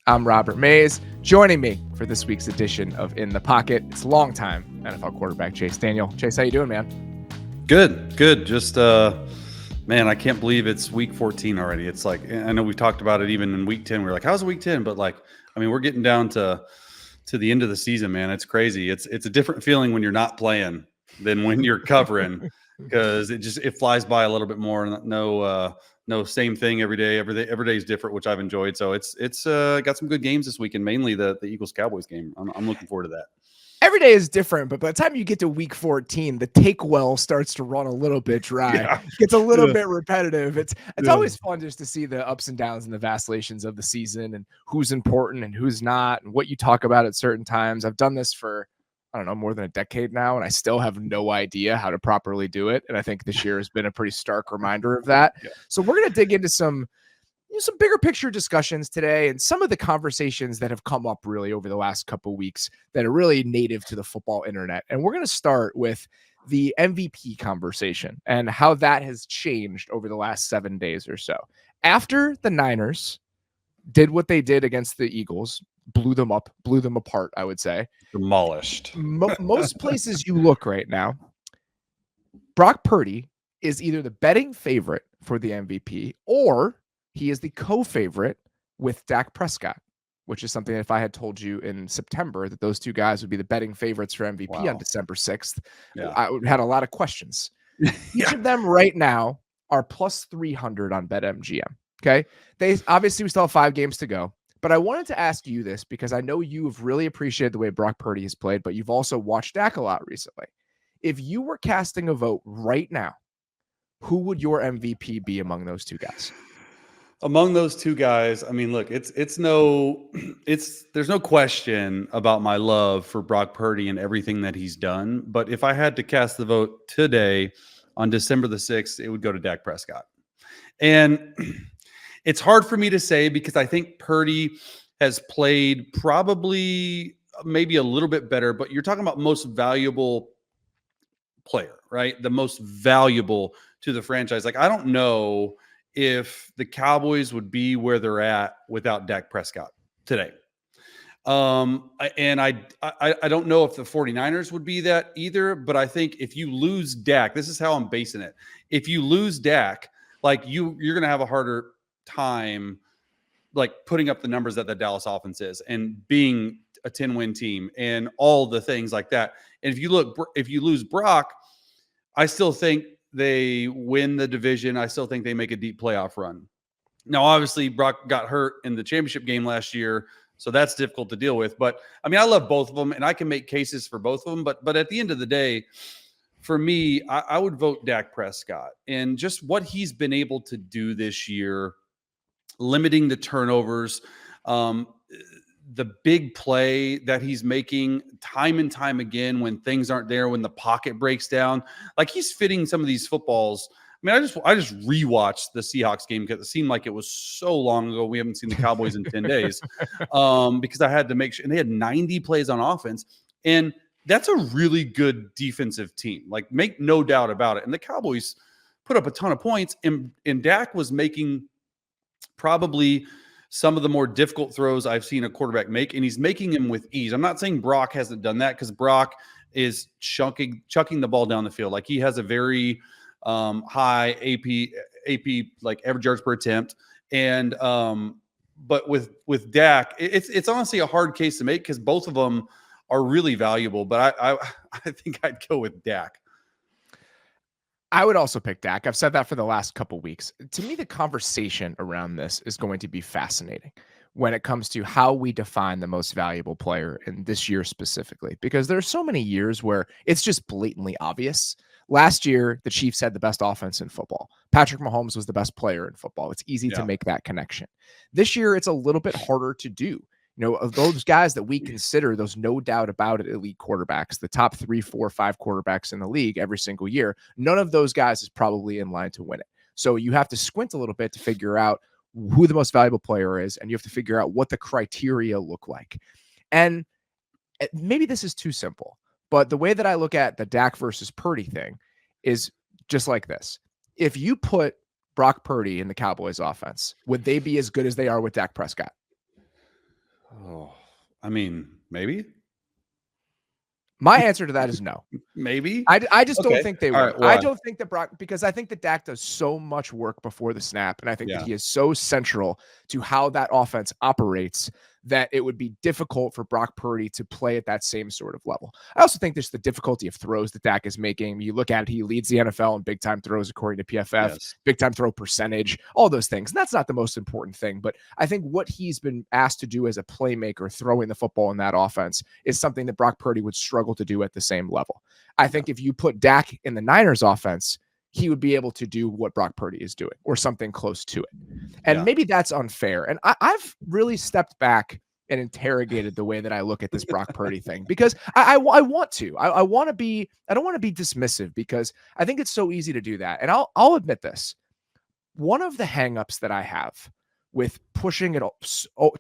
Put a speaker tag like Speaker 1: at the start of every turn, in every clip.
Speaker 1: I'm Robert Mays. Joining me for this week's edition of In the Pocket, it's longtime NFL quarterback Chase Daniel. Chase, how you doing, man?
Speaker 2: Good. Just, man, I can't believe it's week 14 already. It's like, I know we've talked about it even in week 10. We were like, how's week 10? But like, I mean, we're getting down to the end of the season, man. It's crazy. It's a different feeling when you're not playing than when you're covering, because it flies by a little bit more. No same thing every day. Every day is different, which I've enjoyed. So it's got some good games this week, and mainly the Eagles Cowboys game. I'm looking forward to that.
Speaker 1: Every day is different, but by the time you get to week 14, the take well starts to run a little bit dry.
Speaker 2: Yeah.
Speaker 1: It gets a little bit repetitive. It's always fun just to see the ups and downs and the vacillations of the season and who's important and who's not and what you talk about at certain times. I've done this for, I don't know, more than a decade now, and I still have no idea how to properly do it. And I think this year has been a pretty stark reminder of that. Yeah. So we're going to dig into some bigger picture discussions today and some of the conversations that have come up really over the last couple of weeks that are really native to the football internet. And we're going to start with the MVP conversation and how that has changed over the last 7 days or so. After the Niners did what they did against the Eagles, blew them apart, I would say.
Speaker 2: Demolished.
Speaker 1: Most places you look right now, Brock Purdy is either the betting favorite for the MVP or he is the co-favorite with Dak Prescott, which is something that if I had told you in September that those two guys would be the betting favorites for MVP on December 6th, I would have had a lot of questions. Each of them right now are plus 300 on BetMGM. Okay. We still have 5 games to go, but I wanted to ask you this because I know you've really appreciated the way Brock Purdy has played, but you've also watched Dak a lot recently. If you were casting a vote right now, who would your MVP be among those two guys?
Speaker 2: Among those two guys, I mean, look, there's no question about my love for Brock Purdy and everything that he's done. But if I had to cast the vote today on December the 6th, it would go to Dak Prescott. And it's hard for me to say because I think Purdy has played probably maybe a little bit better, but you're talking about most valuable player, right? The most valuable to the franchise. Like, I don't know if the Cowboys would be where they're at without Dak Prescott today. And I don't know if the 49ers would be that either, but I think if you lose Dak, this is how I'm basing it. If you lose Dak, like you're going to have a harder time like putting up the numbers that the Dallas offense is and being a 10-win team and all the things like that. And if you lose Brock, I still think they win the division. I still think they make a deep playoff run. Now, obviously, Brock got hurt in the championship game last year, so that's difficult to deal with. But, I mean, I love both of them, and I can make cases for both of them. But at the end of the day, for me, I would vote Dak Prescott. And just what he's been able to do this year, limiting the turnovers, the big play that he's making time and time again when things aren't there, when the pocket breaks down, like he's fitting some of these footballs. I mean, I just rewatched the Seahawks game because it seemed like it was so long ago. We haven't seen the Cowboys in 10 days because I had to make sure. And they had 90 plays on offense. And that's a really good defensive team. Like, make no doubt about it. And the Cowboys put up a ton of points. And Dak was making probably some of the more difficult throws I've seen a quarterback make, and he's making them with ease. I'm not saying Brock hasn't done that because Brock is chucking the ball down the field. Like, he has a very high AP like average yards per attempt. And but with Dak, it's honestly a hard case to make because both of them are really valuable. But I think I'd go with Dak.
Speaker 1: I would also pick Dak. I've said that for the last couple weeks. To me, the conversation around this is going to be fascinating when it comes to how we define the most valuable player in this year specifically, because there are so many years where it's just blatantly obvious. Last year, the Chiefs had the best offense in football. Patrick Mahomes was the best player in football. It's easy to make that connection. This year, it's a little bit harder to do. Of those guys that we consider those no doubt about it elite quarterbacks, the top 3, 4, 5 quarterbacks in the league every single year, none of those guys is probably in line to win it. So you have to squint a little bit to figure out who the most valuable player is, and you have to figure out what the criteria look like. And maybe this is too simple, but the way that I look at the Dak versus Purdy thing is just like this. If you put Brock Purdy in the Cowboys offense, would they be as good as they are with Dak Prescott?
Speaker 2: I mean, maybe.
Speaker 1: My answer to that is no.
Speaker 2: Maybe.
Speaker 1: I just don't
Speaker 2: Okay.
Speaker 1: think they
Speaker 2: All
Speaker 1: will.
Speaker 2: right.
Speaker 1: I
Speaker 2: Why?
Speaker 1: don't think that Brock, because I think that Dak does so much work before the snap, and I think that
Speaker 2: Yeah.
Speaker 1: he is so central to how that offense operates that it would be difficult for Brock Purdy to play at that same sort of level. I also think there's the difficulty of throws that Dak is making. You look at it, he leads the NFL in big time throws according to PFF,
Speaker 2: Yes.
Speaker 1: big time throw percentage, all those things. And that's not the most important thing, but I think what he's been asked to do as a playmaker, throwing the football in that offense, is something that Brock Purdy would struggle to do at the same level. I think if you put Dak in the Niners offense, he would be able to do what Brock Purdy is doing or something close to it. And
Speaker 2: Yeah.
Speaker 1: maybe that's unfair. And I've really stepped back and interrogated the way that I look at this Brock Purdy thing, because I want to. I want to be, I don't want to be dismissive, because I think it's so easy to do that. And I'll admit this. One of the hangups that I have with pushing it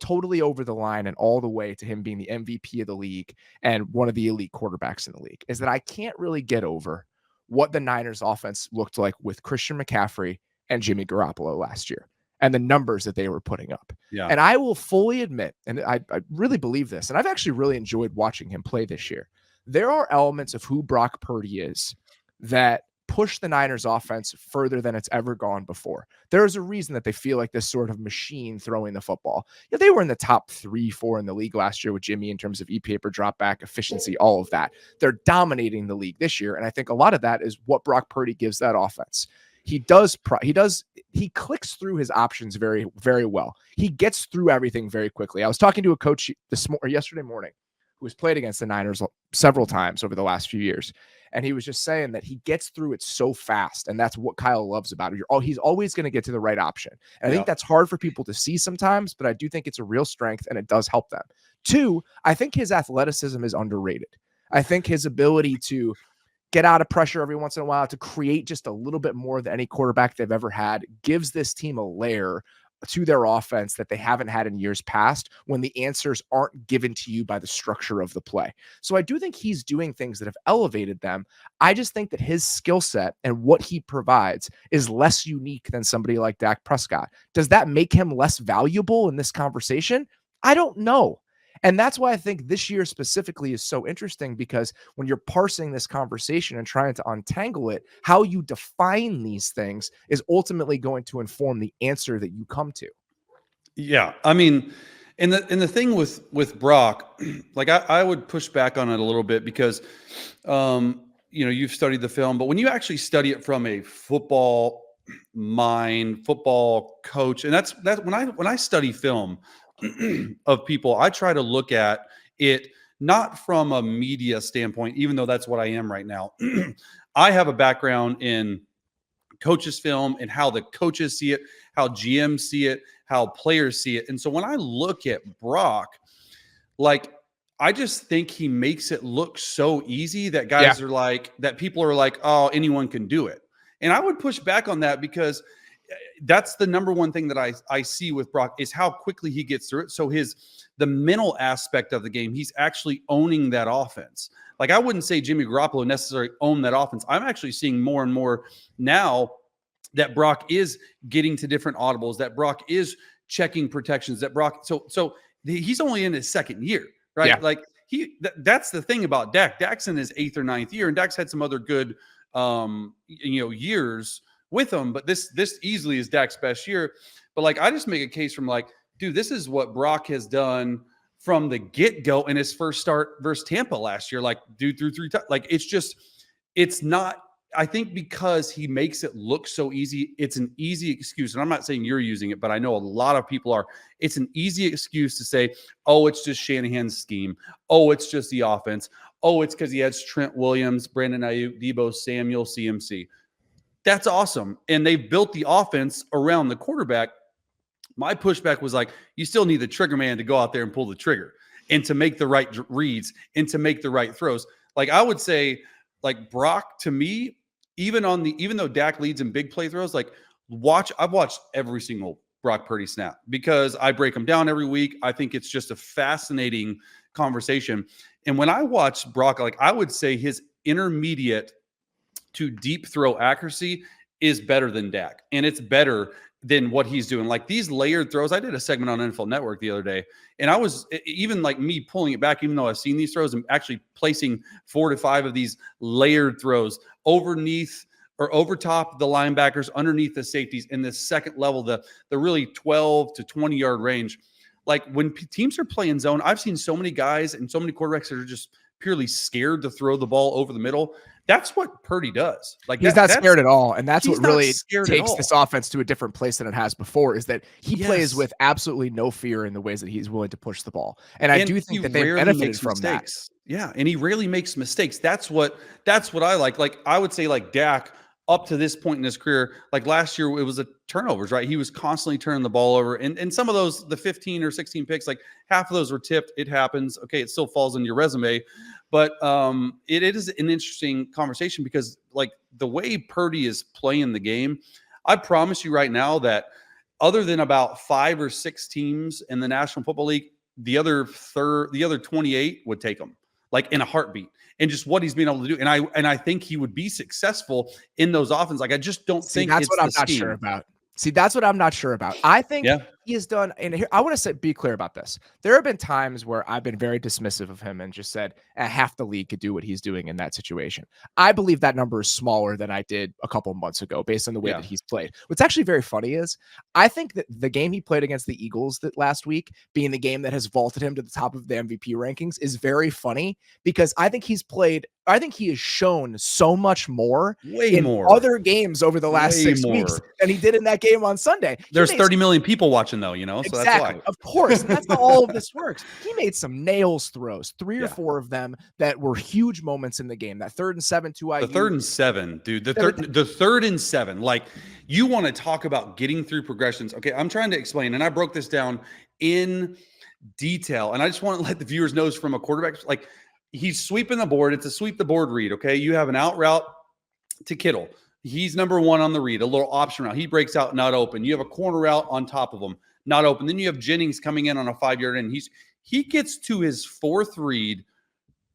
Speaker 1: totally over the line and all the way to him being the MVP of the league and one of the elite quarterbacks in the league is that I can't really get over what the Niners offense looked like with Christian McCaffrey and Jimmy Garoppolo last year and the numbers that they were putting up.
Speaker 2: Yeah.
Speaker 1: And I will fully admit, and I really believe this, and I've actually really enjoyed watching him play this year. There are elements of who Brock Purdy is that push the Niners offense further than it's ever gone before. There is a reason that they feel like this sort of machine throwing the football. Yeah, they were in the top 3-4 in the league last year with Jimmy in terms of EPA per drop back, efficiency, all of that. They're dominating the league this year. And I think a lot of that is what Brock Purdy gives that offense. He clicks through his options very, very well. He gets through everything very quickly. I was talking to a coach yesterday morning who has played against the Niners several times over the last few years. And he was just saying that he gets through it so fast. And that's what Kyle loves about it. He's always going to get to the right option. And I think that's hard for people to see sometimes, but I do think it's a real strength and it does help them. 2, I think his athleticism is underrated. I think his ability to get out of pressure every once in a while, to create just a little bit more than any quarterback they've ever had, gives this team a layer to their offense that they haven't had in years past when the answers aren't given to you by the structure of the play. So I do think he's doing things that have elevated them. I just think that his skill set and what he provides is less unique than somebody like Dak Prescott. Does that make him less valuable in this conversation? I don't know. And that's why I think this year specifically is so interesting, because when you're parsing this conversation and trying to untangle it, how you define these things is ultimately going to inform the answer that you come to.
Speaker 2: Yeah. I mean, and the thing with Brock, like I would push back on it a little bit because, you've studied the film, but when you actually study it from a football mind, football coach, and that's when I study film of people, I try to look at it not from a media standpoint, even though that's what I am right now. I have a background in coaches film and how the coaches see it, how GMs see it, how players see it. And so when I look at Brock, like, I just think he makes it look so easy that guys are like, that people are like, oh, anyone can do it. And I would push back on that, because that's the number one thing that I see with Brock is how quickly he gets through it. So the mental aspect of the game, he's actually owning that offense. Like, I wouldn't say Jimmy Garoppolo necessarily owned that offense. I'm actually seeing more and more now that Brock is getting to different audibles, that Brock is checking protections, that Brock, so he's only in his second year, right?
Speaker 1: Yeah.
Speaker 2: Like that's the thing about Dak. Dak's in his 8th or 9th year, and Dak's had some other good years with him, but this easily is Dak's best year. But like, I just make a case from like, dude, this is what Brock has done from the get-go in his first start versus Tampa last year. Like, dude threw 3 times. Like, it's not, I think because he makes it look so easy, it's an easy excuse. And I'm not saying you're using it, but I know a lot of people are. It's an easy excuse to say, oh, it's just Shanahan's scheme. Oh, it's just the offense. Oh, it's because he has Trent Williams, Brandon Ayuk, Deebo Samuel, CMC. That's awesome. And they built the offense around the quarterback. My pushback was like, you still need the trigger man to go out there and pull the trigger and to make the right reads and to make the right throws. Like, I would say, like, Brock, to me, even though Dak leads in big play throws, like, I've watched every single Brock Purdy snap because I break them down every week. I think it's just a fascinating conversation. And when I watch Brock, like, I would say his intermediate to deep throw accuracy is better than Dak. And it's better than what he's doing. Like these layered throws. I did a segment on NFL Network the other day, and I was even like me pulling it back, even though I've seen these throws, and actually placing 4 to 5 of these layered throws underneath or over top the linebackers, underneath the safeties in the second level, the really 12 to 20 yard range. Like when teams are playing zone, I've seen so many guys and so many quarterbacks that are just purely scared to throw the ball over the middle. That's what Purdy does. Like
Speaker 1: he's not scared at all, and that's what really takes this
Speaker 2: all.
Speaker 1: offense to a different place than it has before. Is that he plays with absolutely no fear in the ways that he's willing to push the ball, and I do think that they benefited from
Speaker 2: mistakes. That. Yeah, and he rarely makes mistakes. That's what I like. Like I would say, like Dak up to this point in his career, like last year, it was turnovers, right? He was constantly turning the ball over, and some of those, the 15 or 16 picks, like half of those were tipped. It happens. Okay, it still falls in your resume. But it is an interesting conversation because, like, the way Purdy is playing the game, I promise you right now that other than about 5 or 6 teams in the National Football League, the other 28 would take him, like in a heartbeat, and just what he's been able to do. And I think he would be successful in those offenses. Like I just don't think
Speaker 1: that's what I'm not sure about. See, that's what I'm not sure about. I think he has done, and here I want to be clear about this. There have been times where I've been very dismissive of him and just said half the league could do what he's doing in that situation. I believe that number is smaller than I did a couple of months ago based on the way that he's played. What's actually very funny is I think that the game he played against the Eagles that last week, being the game that has vaulted him to the top of the MVP rankings, is very funny because I think he has shown so much more in other games over the last 6 weeks than he did in that game on Sunday.
Speaker 2: There's 30 million people watching though, so
Speaker 1: exactly.
Speaker 2: That's why.
Speaker 1: Of course. That's how all of this works. He made some nails throws, 3 or 4 of them that were huge moments in the game. That 3rd and 7 to IU.
Speaker 2: The 3rd and 7, dude. The 3rd and 7. Like, you want to talk about getting through progressions. Okay, I'm trying to explain, and I broke this down in detail, and I just want to let the viewers know from a quarterback, like, he's sweeping the board. It's a sweep the board read, okay? You have an out route to Kittle. He's number 1 on the read, a little option route. He breaks out, not open. You have a corner route on top of him, not open. Then you have Jennings coming in on a 5-yard end. He gets to his 4th read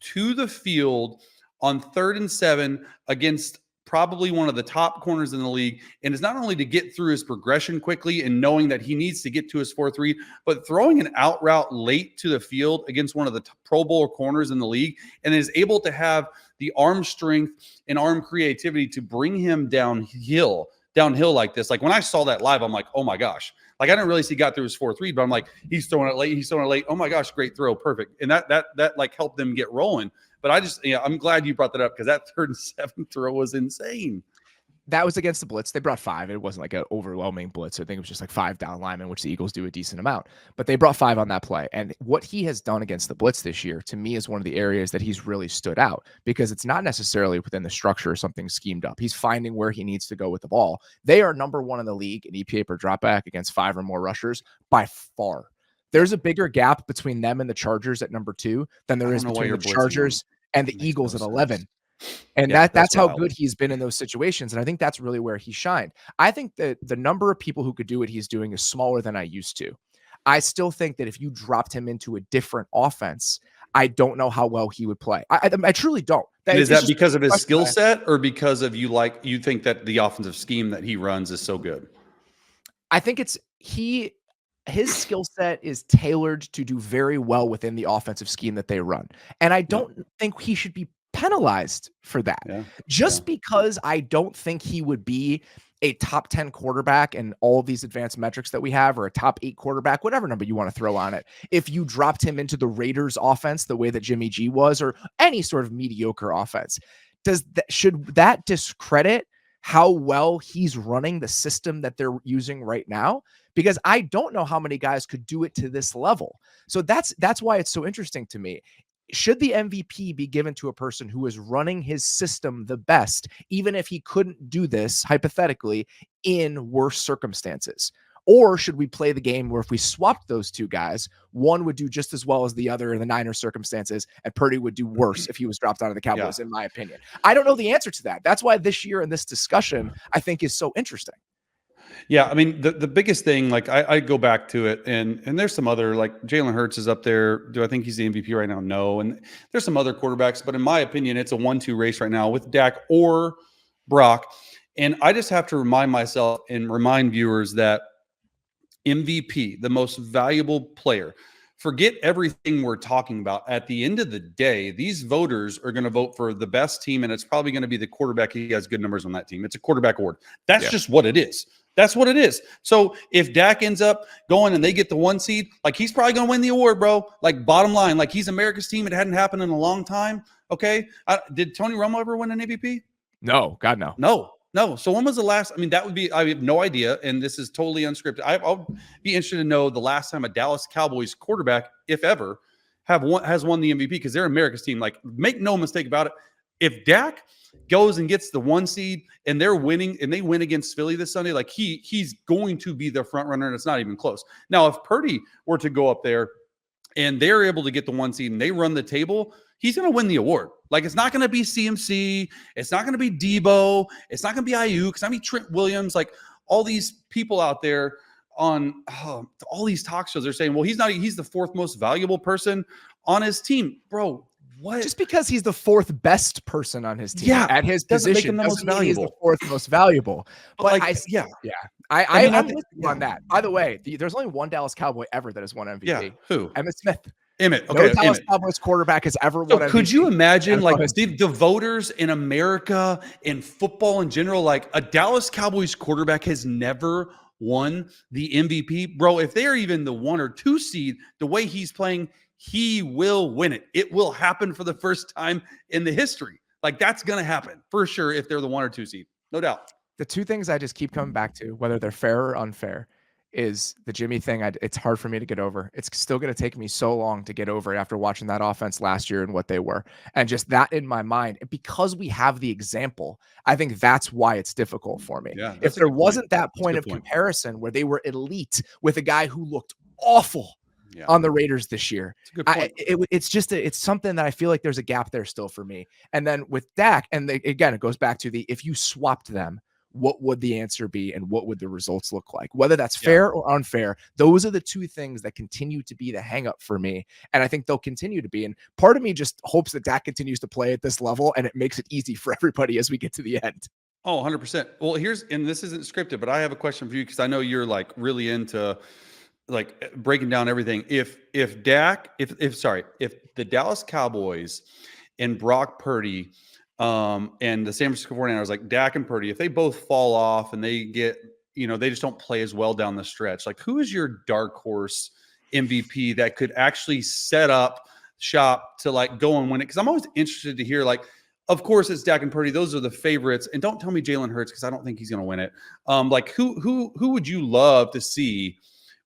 Speaker 2: to the field on 3rd and 7 against probably one of the top corners in the league. And it's not only to get through his progression quickly and knowing that he needs to get to his 4th read, but throwing an out route late to the field against one of the Pro Bowl corners in the league, and is able to have the arm strength and arm creativity to bring him downhill like this. Like when I saw that live, I'm like, oh my gosh. Like I didn't really see he got through his 4th read, but I'm like, he's throwing it late. Oh my gosh, great throw. Perfect. And that like helped them get rolling. But I'm glad you brought that up because that 3rd and 7 throw was insane.
Speaker 1: That was against the blitz. They brought 5. It wasn't like an overwhelming blitz. I think it was just like 5 down linemen, which the Eagles do a decent amount. But they brought 5 on that play. And what he has done against the blitz this year, to me, is one of the areas that he's really stood out because it's not necessarily within the structure or something schemed up. He's finding where he needs to go with the ball. They are number 1 in the league in EPA per dropback against 5 or more rushers by far. There's a bigger gap between them and the Chargers at number 2 than there is between the Chargers and the Eagles at 11. And that's how good he's been in those situations. And I think that's really where he shined. I think that the number of people who could do what he's doing is smaller than I used to. I still think that if you dropped him into a different offense, I don't know how well he would play. I truly don't.
Speaker 2: Is that because of his skill set or because of you think that the offensive scheme that he runs is so good?
Speaker 1: I think his skill set is tailored to do very well within the offensive scheme that they run. And I don't think he should be penalized for that. Because I don't think he would be a top 10 quarterback and all of these advanced metrics that we have, or a top 8 quarterback, whatever number you want to throw on it. If you dropped him into the Raiders offense, the way that Jimmy G was, or any sort of mediocre offense, should that discredit how well he's running the system that they're using right now? Because I don't know how many guys could do it to this level. So that's why it's so interesting to me. Should the MVP be given to a person who is running his system the best, even if he couldn't do this hypothetically in worse circumstances? Or should we play the game where if we swapped those 2 guys, one would do just as well as the other in the Niners circumstances, and Purdy would do worse if he was dropped onto the Cowboys, in my opinion? I don't know the answer to that. That's why this year in this discussion, I think, is so interesting.
Speaker 2: Yeah, I mean, the biggest thing, like I go back to it, and there's some other, like Jalen Hurts is up there. Do I think he's the MVP right now? No. And there's some other quarterbacks, but in my opinion, it's a 1-2 race right now with Dak or Brock. And I just have to remind myself and remind viewers that MVP, the most valuable player, forget everything we're talking about. At the end of the day, these voters are going to vote for the best team, and it's probably going to be the quarterback who has good numbers on that team. It's a quarterback award. That's just what it is. That's what it is. So if Dak ends up going and they get the 1 seed, like he's probably going to win the award, bro. Like bottom line, like he's America's team. It hadn't happened in a long time. Okay. Did Tony Romo ever win an MVP?
Speaker 1: No, God, no.
Speaker 2: No. So when was the last? I mean, that would be, I have no idea. And this is totally unscripted. I'll be interested to know the last time a Dallas Cowboys quarterback, if ever, has won the MVP, because they're America's team. Like, make no mistake about it. If Dak goes and gets the 1 seed and they're winning and they win against Philly this Sunday, like he's going to be the front runner, and it's not even close. Now, if Purdy were to go up there and they're able to get the 1 seed and they run the table, he's going to win the award. Like, it's not going to be CMC. It's not going to be Debo. It's not going to be Ayuk. It's not going to be Trent Williams. Like, all these people out there on all these talk shows are saying, well, he's the 4th most valuable person on his team. Bro, what?
Speaker 1: Just because he's the 4th best person on his team at his
Speaker 2: doesn't
Speaker 1: position
Speaker 2: make him the most valuable.
Speaker 1: he's the 4th most valuable. But
Speaker 2: like,
Speaker 1: I'm with you on that. By the way, there's only one Dallas Cowboy ever that has won MVP.
Speaker 2: Yeah, who?
Speaker 1: Emmitt Smith.
Speaker 2: Okay,
Speaker 1: no Dallas Cowboys quarterback has ever won MVP.
Speaker 2: Could you imagine, like, the voters in America, in football in general, like a Dallas Cowboys quarterback has never won the MVP? Bro, if they're even the 1 or 2 seed, the way he's playing, he will win it. It will happen for the first time in the history. Like, that's going to happen for sure if they're the 1 or 2 seed. No doubt.
Speaker 1: The 2 things I just keep coming back to, whether they're fair or unfair, is the Jimmy thing. It's hard for me to get over. It's still going to take me so long to get over it after watching that offense last year and what they were. And just that in my mind, because we have the example, I think that's why it's difficult for me.
Speaker 2: Yeah,
Speaker 1: if there wasn't that point of comparison where they were elite with a guy who looked awful on the Raiders this year, it's something that I feel like there's a gap there still for me. And then with Dak, and again, it goes back to if you swapped them, what would the answer be and what would the results look like? Whether that's fair or unfair, those are the 2 things that continue to be the hang up for me. And I think they'll continue to be. And part of me just hopes that Dak continues to play at this level and it makes it easy for everybody as we get to the end.
Speaker 2: Oh, 100%. Well, and this isn't scripted, but I have a question for you, because I know you're like really into like breaking down everything. If the Dallas Cowboys and Brock Purdy and the San Francisco 49ers, like Dak and Purdy, if they both fall off and they get, they just don't play as well down the stretch, like, who is your dark horse MVP that could actually set up shop to like go and win it? Because I'm always interested to hear, like, of course it's Dak and Purdy. Those are the favorites. And don't tell me Jalen Hurts, because I don't think he's going to win it. Like, who would you love to see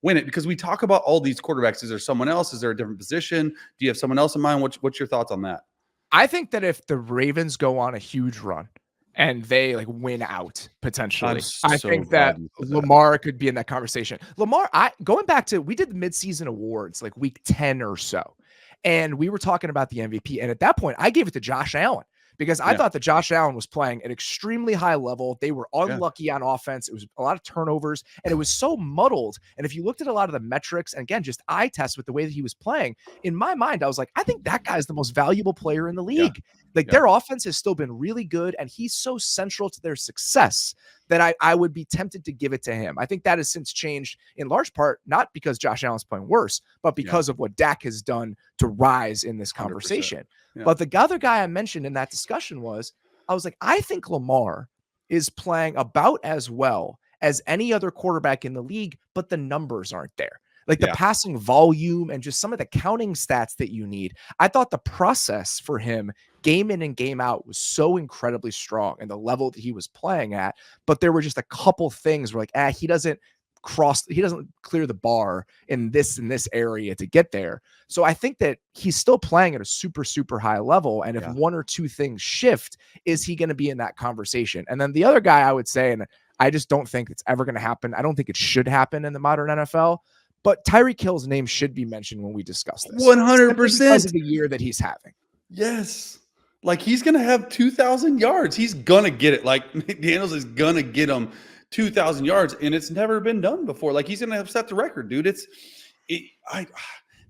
Speaker 2: win it? Because we talk about all these quarterbacks. Is there someone else? Is there a different position? Do you have someone else in mind? What's your thoughts on that?
Speaker 1: I think that if the Ravens go on a huge run and they like win out potentially, I think that Lamar could be in that conversation. Lamar, going back to, we did the midseason awards like week 10 or so, and we were talking about the MVP. And at that point, I gave it to Josh Allen, because I thought that Josh Allen was playing at extremely high level. They were unlucky on offense. It was a lot of turnovers, and it was so muddled. And if you looked at a lot of the metrics, and again, just eye test with the way that he was playing, in my mind, I was like, I think that guy's the most valuable player in the league. Their offense has still been really good, and he's so central to their success that I would be tempted to give it to him. I think that has since changed in large part, not because Josh Allen's playing worse, but because of what Dak has done to rise in this conversation. But the other guy I mentioned in that discussion I was like, I think Lamar is playing about as well as any other quarterback in the league, but the numbers aren't there. Like the passing volume and just some of the counting stats that you need. I thought the process for him game in and game out was so incredibly strong, and the level that he was playing at. But there were just a couple things where like, he doesn't clear the bar in this area to get there. So I think that he's still playing at a super, super high level. And if 1 or 2 things shift, is he going to be in that conversation? And then the other guy I would say, and I just don't think it's ever going to happen. I don't think it should happen in the modern NFL, but Tyreek Hill's name should be mentioned when we discuss this.
Speaker 2: 100%.
Speaker 1: Because of the year that he's having.
Speaker 2: Yes. Like, he's going to have 2,000 yards. He's going to get it. Like, McDaniels is going to get him 2,000 yards, and it's never been done before. Like, he's going to have set the record, dude.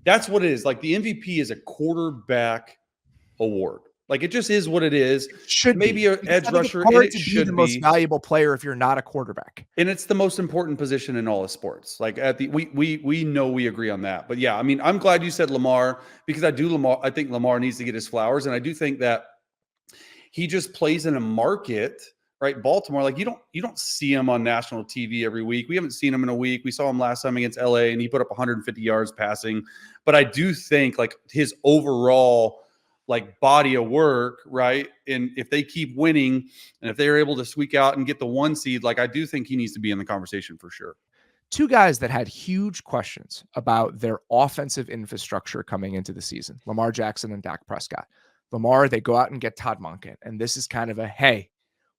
Speaker 2: That's what it is. Like, the MVP is a quarterback award. Like, it just is what it is.
Speaker 1: It should
Speaker 2: Maybe
Speaker 1: be.
Speaker 2: an
Speaker 1: Because
Speaker 2: edge
Speaker 1: I think it's
Speaker 2: rusher, and
Speaker 1: hard
Speaker 2: it
Speaker 1: to be the
Speaker 2: should
Speaker 1: most
Speaker 2: be.
Speaker 1: valuable player if you're not a quarterback.
Speaker 2: And it's the most important position in all of sports. Like we know we agree on that. But yeah, I mean, I'm glad you said Lamar, because I think Lamar needs to get his flowers. And I do think that he just plays in a market, right? Baltimore, like you don't see him on national TV every week. We haven't seen him in a week. We saw him last time against LA and he put up 150 yards passing. But I do think like his overall like body of work, right? And if they keep winning and if they're able to squeak out and get the 1 seed, like I do think he needs to be in the conversation for sure.
Speaker 1: Two guys that had huge questions about their offensive infrastructure coming into the season, Lamar Jackson and Dak Prescott. Lamar, they go out and get Todd Monken. And this is kind of a, hey,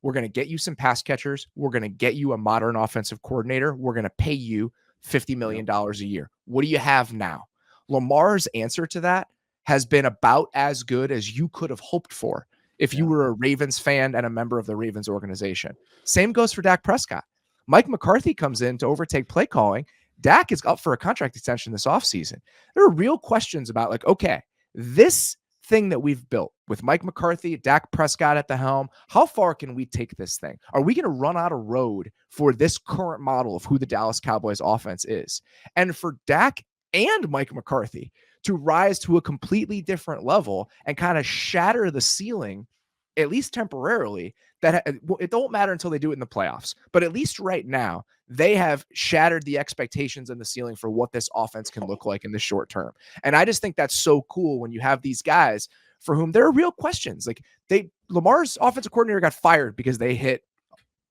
Speaker 1: we're going to get you some pass catchers. We're going to get you a modern offensive coordinator. We're going to pay you $50 million a year. What do you have now? Lamar's answer to that has been about as good as you could have hoped for if you were a Ravens fan and a member of the Ravens organization. Same goes for Dak Prescott. Mike McCarthy comes in to overtake play calling. Dak is up for a contract extension this offseason. There are real questions about like, okay, this thing that we've built with Mike McCarthy, Dak Prescott at the helm, how far can we take this thing? Are we going to run out of road for this current model of who the Dallas Cowboys offense is? And for Dak and Mike McCarthy to rise to a completely different level and kind of shatter the ceiling, at least temporarily, that it don't matter until they do it in the playoffs. But at least right now, they have shattered the expectations and the ceiling for what this offense can look like in the short term. And I just think that's so cool when you have these guys for whom there are real questions. Like Lamar's offensive coordinator got fired because they hit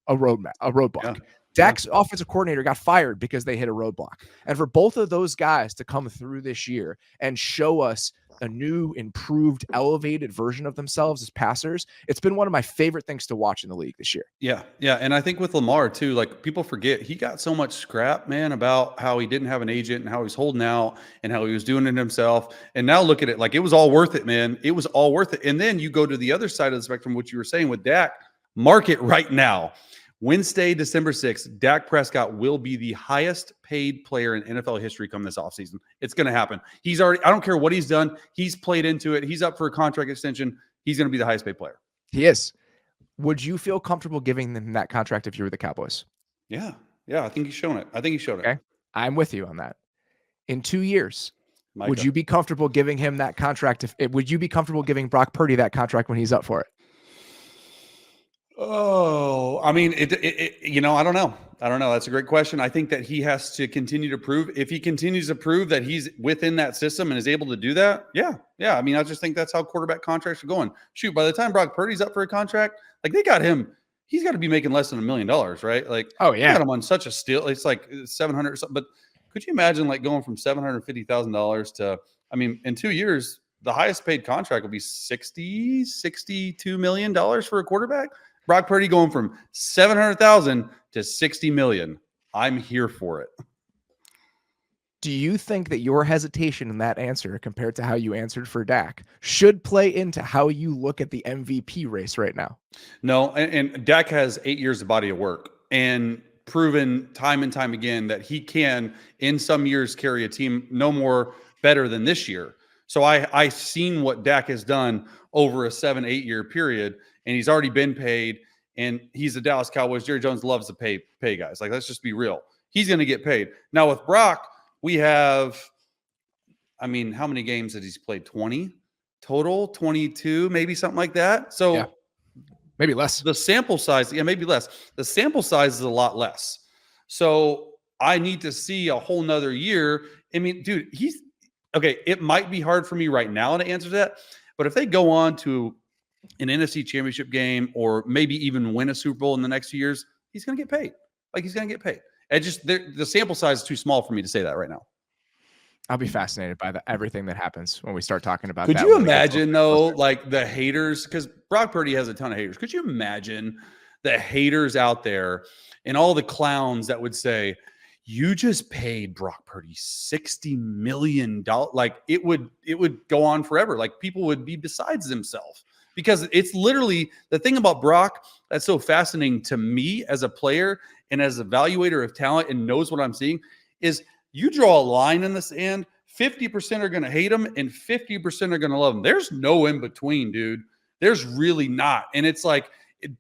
Speaker 1: a roadblock. Yeah. Dak's offensive coordinator got fired because they hit a roadblock. And for both of those guys to come through this year and show us a new, improved, elevated version of themselves as passers, it's been one of my favorite things to watch in the league this year.
Speaker 2: Yeah. Yeah. And I think with Lamar too, like people forget he got so much scrap, man, about how he didn't have an agent and how he's holding out and how he was doing it himself. And now look at it. Like it was all worth it, man. It was all worth it. And then you go to the other side of the spectrum, what you were saying with Dak, market right now. Wednesday, December 6th, Dak Prescott will be the highest paid player in NFL history come this offseason. It's going to happen. He's already, I don't care what he's done. He's played into it. He's up for a contract extension. He's going to be the highest paid player.
Speaker 1: He is. Would you feel comfortable giving them that contract if you were the Cowboys?
Speaker 2: Yeah. Yeah. I think he's shown it.
Speaker 1: Okay. I'm with you on that. In 2 years, would you be comfortable giving him that contract? Would you be comfortable giving Brock Purdy that contract when he's up for it?
Speaker 2: Oh, I mean, I don't know. That's a great question. I think that he has to continue to prove. If he continues to prove that he's within that system and is able to do that, yeah. I mean, I just think that's how quarterback contracts are going. Shoot, by the time Brock Purdy's up for a contract, like they got him, he's got to be making less than $1 million, right? Like,
Speaker 1: oh yeah,
Speaker 2: they got him on such a steal. It's like 700 or something. But could you imagine like going from $750,000 to, I mean, in 2 years, the highest paid contract will be $62 million for a quarterback. Brock Purdy going from 700,000 to 60 million. I'm here for it.
Speaker 1: Do you think that your hesitation in that answer compared to how you answered for Dak should play into how you look at the MVP race right now?
Speaker 2: No, and Dak has 8 years of body of work and proven time and time again that he can, in some years, carry a team no more better than this year. So I've seen what Dak has done over a 7-8 year period, and he's already been paid, and he's the Dallas Cowboys. Jerry Jones loves to pay guys. Like, let's just be real. He's going to get paid. Now with Brock, we have, I mean, how many games that he's played? 20 total, 22, maybe something like that. So
Speaker 1: yeah. Maybe less.
Speaker 2: The sample size, maybe less. The sample size is a lot less. So I need to see a whole nother year. I mean, dude, okay. It might be hard for me right now to answer that, but if they go on to an NFC championship game or maybe even win a Super Bowl in the next few years, he's going to get paid. Like, he's going to get paid. It just, the sample size is too small for me to say that right now.
Speaker 1: I'll be fascinated by everything that happens when we start talking about
Speaker 2: that.
Speaker 1: Could
Speaker 2: you imagine, though, like the haters? Because Brock Purdy has a ton of haters. Could you imagine the haters out there and all the clowns that would say, you just paid Brock Purdy $60 million? Like, it would go on forever. Like, people would be beside themselves. Because it's literally the thing about Brock that's so fascinating to me as a player and as an evaluator of talent and knows what I'm seeing is you draw a line in the sand, 50% are going to hate him and 50% are going to love him. There's no in between, dude. There's really not. And it's like,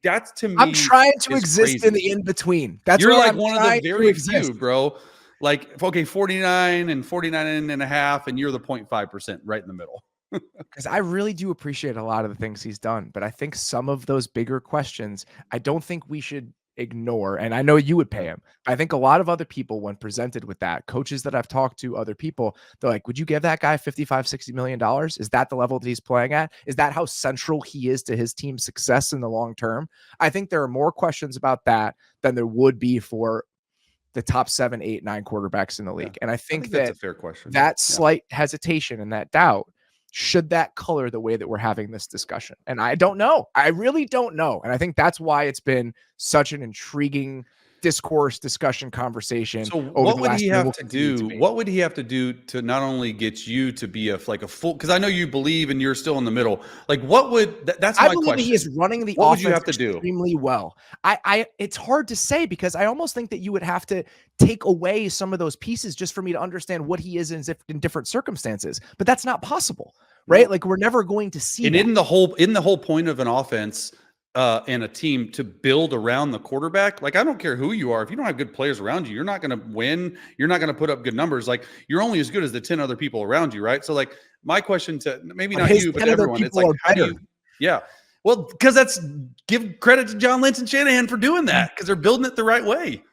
Speaker 2: that's to me,
Speaker 1: I'm trying to
Speaker 2: is
Speaker 1: exist
Speaker 2: crazy.
Speaker 1: in the in between. That's
Speaker 2: You're
Speaker 1: where
Speaker 2: like
Speaker 1: I'm
Speaker 2: one of
Speaker 1: trying
Speaker 2: the
Speaker 1: to
Speaker 2: very
Speaker 1: exist.
Speaker 2: few, bro. Like, okay, 49 and 49 and a half, and you're the 0.5% right in the middle.
Speaker 1: Because I really do appreciate a lot of the things he's done, but I think some of those bigger questions, I don't think we should ignore. And I know you would pay
Speaker 2: Yeah.
Speaker 1: him. I think a lot of other people, when presented with that, coaches that I've talked to, other people, they're like, would you give that guy 55, $60 million? Is that the level that he's playing at? Is that how central he is to his team's success in the long term? I think there are more questions about that than there would be for the top 7, 8, 9 quarterbacks in the
Speaker 2: Yeah.
Speaker 1: league. And I
Speaker 2: I
Speaker 1: think
Speaker 2: think that's
Speaker 1: that
Speaker 2: a fair question.
Speaker 1: that
Speaker 2: Yeah.
Speaker 1: slight hesitation and that doubt, should that color the way that we're having this discussion? And I don't know. I really don't know. And I think that's why it's been such an intriguing discourse, discussion, conversation
Speaker 2: So
Speaker 1: over
Speaker 2: what
Speaker 1: the
Speaker 2: would
Speaker 1: last
Speaker 2: he
Speaker 1: year.
Speaker 2: have
Speaker 1: Will
Speaker 2: to
Speaker 1: continue to
Speaker 2: do?
Speaker 1: be.
Speaker 2: What would he have to do to not only get you to be a full, because I know you believe and you're still in the middle. Like, what would that's
Speaker 1: I
Speaker 2: my
Speaker 1: believe that he
Speaker 2: question.
Speaker 1: is running the
Speaker 2: What would you
Speaker 1: offense
Speaker 2: have to do?
Speaker 1: extremely well. It's hard to say because I almost think that you would have to take away some of those pieces just for me to understand what he is in different circumstances. But that's not possible, right?
Speaker 2: No.
Speaker 1: Like we're never going to see
Speaker 2: And
Speaker 1: that.
Speaker 2: in the whole point of an offense and a team to build around the quarterback, like I don't care who you are, if you don't have good players around you, you're not going to win. You're not going to put up good numbers. Like you're only as good as the 10 other people around you, right? So like my question to maybe
Speaker 1: But
Speaker 2: not
Speaker 1: his
Speaker 2: you, but
Speaker 1: 10 other
Speaker 2: everyone, it's
Speaker 1: people
Speaker 2: like,
Speaker 1: are
Speaker 2: how do
Speaker 1: better.
Speaker 2: you? Yeah, well, because that's give credit to John Lynch and Shanahan for doing that because they're building it the right way.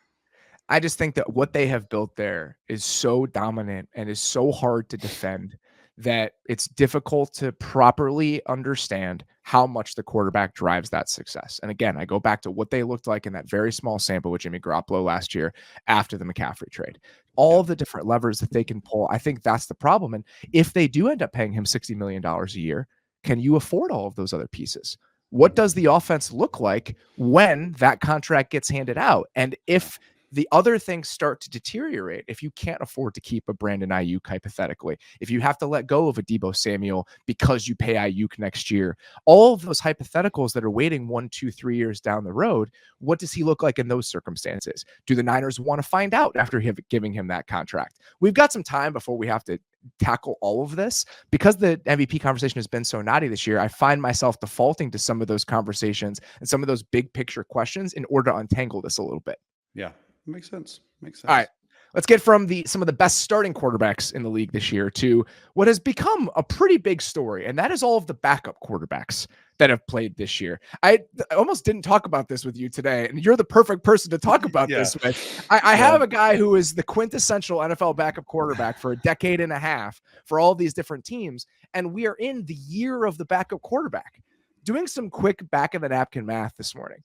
Speaker 1: I just think that what they have built there is so dominant and is so hard to defend that it's difficult to properly understand how much the quarterback drives that success. And again, I go back to what they looked like in that very small sample with Jimmy Garoppolo last year after the McCaffrey trade. All
Speaker 2: Yeah.
Speaker 1: of the different levers that they can pull, I think that's the problem. And if they do end up paying him $60 million a year, can you afford all of those other pieces? What does the offense look like when that contract gets handed out? And if the other things start to deteriorate, if you can't afford to keep a Brandon Ayuk hypothetically, if you have to let go of a Deebo Samuel because you pay Ayuk next year, all of those hypotheticals that are waiting 1, 2, 3 years down the road, what does he look like in those circumstances? Do the Niners want to find out after giving him that contract? We've got some time before we have to tackle all of this. Because the MVP conversation has been so naughty this year, I find myself defaulting to some of those conversations and some of those big picture questions in order to untangle this a little bit.
Speaker 2: Yeah, makes sense. Makes sense.
Speaker 1: All right. Let's get from some of the best starting quarterbacks in the league this year to what has become a pretty big story, and that is all of the backup quarterbacks that have played this year. I almost didn't talk about this with you today, and you're the perfect person to talk about
Speaker 2: Yeah.
Speaker 1: this with. I have a guy who is the quintessential NFL backup quarterback for a decade and a half for all these different teams, and we are in the year of the backup quarterback. Doing some quick back of the napkin math this morning,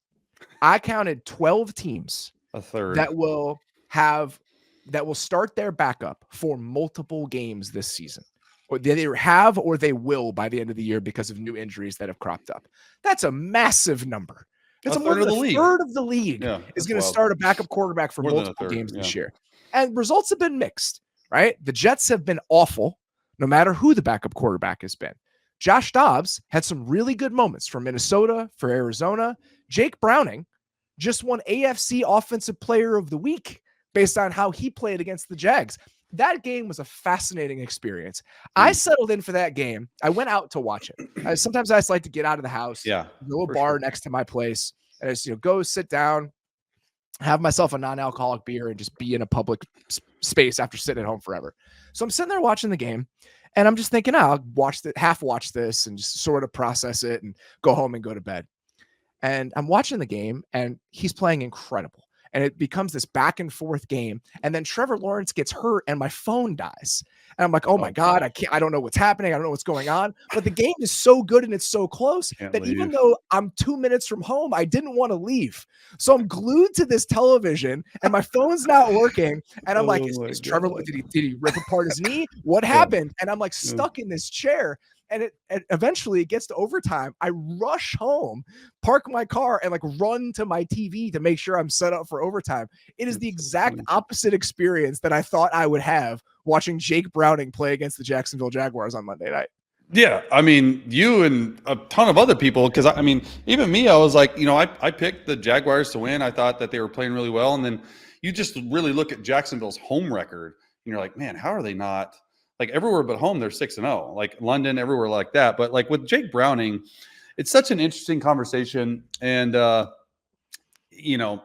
Speaker 1: I counted 12 teams
Speaker 2: A third.
Speaker 1: that will start their backup for multiple games this season. Or they either have or they will by the end of the year because of new injuries that have cropped up. That's a massive number. It's
Speaker 2: A third of the league.
Speaker 1: Third of the league
Speaker 2: Yeah,
Speaker 1: is
Speaker 2: that's
Speaker 1: going to
Speaker 2: wild.
Speaker 1: start a backup quarterback for
Speaker 2: More than a
Speaker 1: multiple
Speaker 2: third,
Speaker 1: games this
Speaker 2: yeah.
Speaker 1: year. And results have been mixed, right? The Jets have been awful no matter who the backup quarterback has been. Josh Dobbs had some really good moments for Minnesota, for Arizona. Jake Browning just won AFC Offensive Player of the Week based on how he played against the Jags. That game was a fascinating experience. I settled in for that game. I went out to watch it. Sometimes I just like to get out of the house.
Speaker 2: Yeah,
Speaker 1: a little bar next to my place, and I just go sit down, have myself a non-alcoholic beer, and just be in a public space after sitting at home forever. So I'm sitting there watching the game, and I'm just thinking, I'll half watch this and just sort of process it and go home and go to bed. And I'm watching the game, and he's playing incredible. And it becomes this back and forth game. And then Trevor Lawrence gets hurt, and my phone dies. And I'm like, oh my God, I don't know what's happening. I don't know what's going on. But the game is so good and it's so close that even though I'm 2 minutes from home, I didn't want to leave. So I'm glued to this television, and my phone's not working. And I'm like, is Trevor, did he rip apart his knee? What happened? And I'm like stuck in this chair. And it eventually it gets to overtime. I rush home, park my car, and run to my TV to make sure I'm set up for overtime. It is the exact opposite experience that I thought I would have watching Jake Browning play against the Jacksonville Jaguars on Monday night.
Speaker 2: Yeah, I mean, you and a ton of other people, because I mean, even me, I was like, I picked the Jaguars to win. I thought that they were playing really well. And then you just really look at Jacksonville's home record, and you're like, man, how are they not? Like everywhere but home, they're 6-0. Like London, everywhere like that. But with Jake Browning, it's such an interesting conversation. And, you know,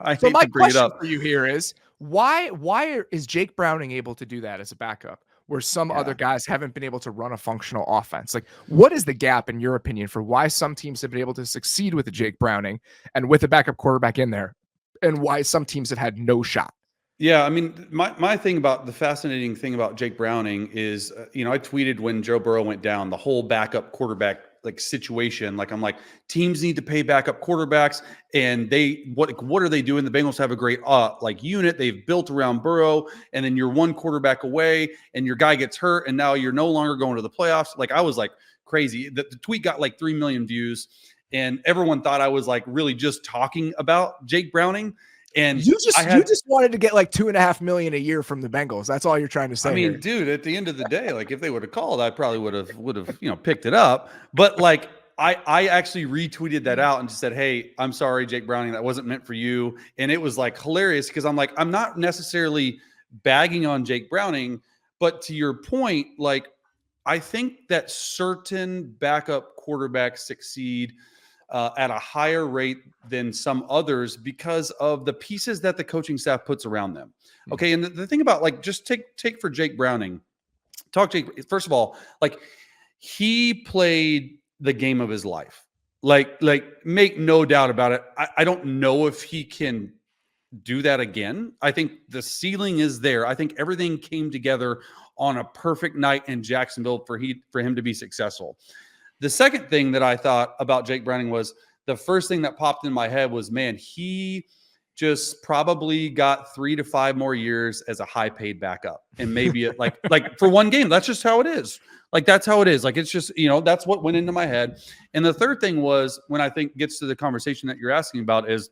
Speaker 2: I
Speaker 1: So
Speaker 2: hate
Speaker 1: my
Speaker 2: to bring it
Speaker 1: question
Speaker 2: up.
Speaker 1: for you here is why is Jake Browning able to do that as a backup where some other
Speaker 2: Yeah.
Speaker 1: guys haven't been able to run a functional offense? Like, what is the gap in your opinion for why some teams have been able to succeed with a Jake Browning and with a backup quarterback in there, and why some teams have had no shot?
Speaker 2: Yeah, I mean, my thing about the fascinating thing about Jake Browning is, I tweeted when Joe Burrow went down, the whole backup quarterback like situation. Like, I'm like, teams need to pay backup quarterbacks, and what are they doing? The Bengals have a great like unit they've built around Burrow, and then you're one quarterback away, and your guy gets hurt, and now you're no longer going to the playoffs. Like, I was like crazy. The tweet got like 3 million views, and everyone thought I was like really just talking about Jake Browning. And
Speaker 1: You
Speaker 2: I had
Speaker 1: just wanted to get like 2.5 million a year from the Bengals. That's all you're trying to
Speaker 2: I
Speaker 1: say
Speaker 2: mean,
Speaker 1: here.
Speaker 2: dude, at the end of the day, like if they would have called, I probably would have, picked it up. But like I actually retweeted that out and just said, "Hey, I'm sorry, Jake Browning, that wasn't meant for you." And it was like hilarious because I'm like, I'm not necessarily bagging on Jake Browning, but to your point, like I think that certain backup quarterbacks succeed at a higher rate than some others because of the pieces that the coaching staff puts around them. Okay, and the thing about like just take for Jake Browning, talk Jake. First of all, like he played the game of his life. Like make no doubt about it. I don't know if he can do that again. I think the ceiling is there. I think everything came together on a perfect night in Jacksonville for him to be successful. The second thing that I thought about Jake Browning was the first thing that popped in my head was, man, he just probably got 3 to 5 more years as a high paid backup. And maybe it like for one game, that's just how it is. Like, that's how it is. Like, it's just, that's what went into my head. And the third thing was when I think gets to the conversation that you're asking about is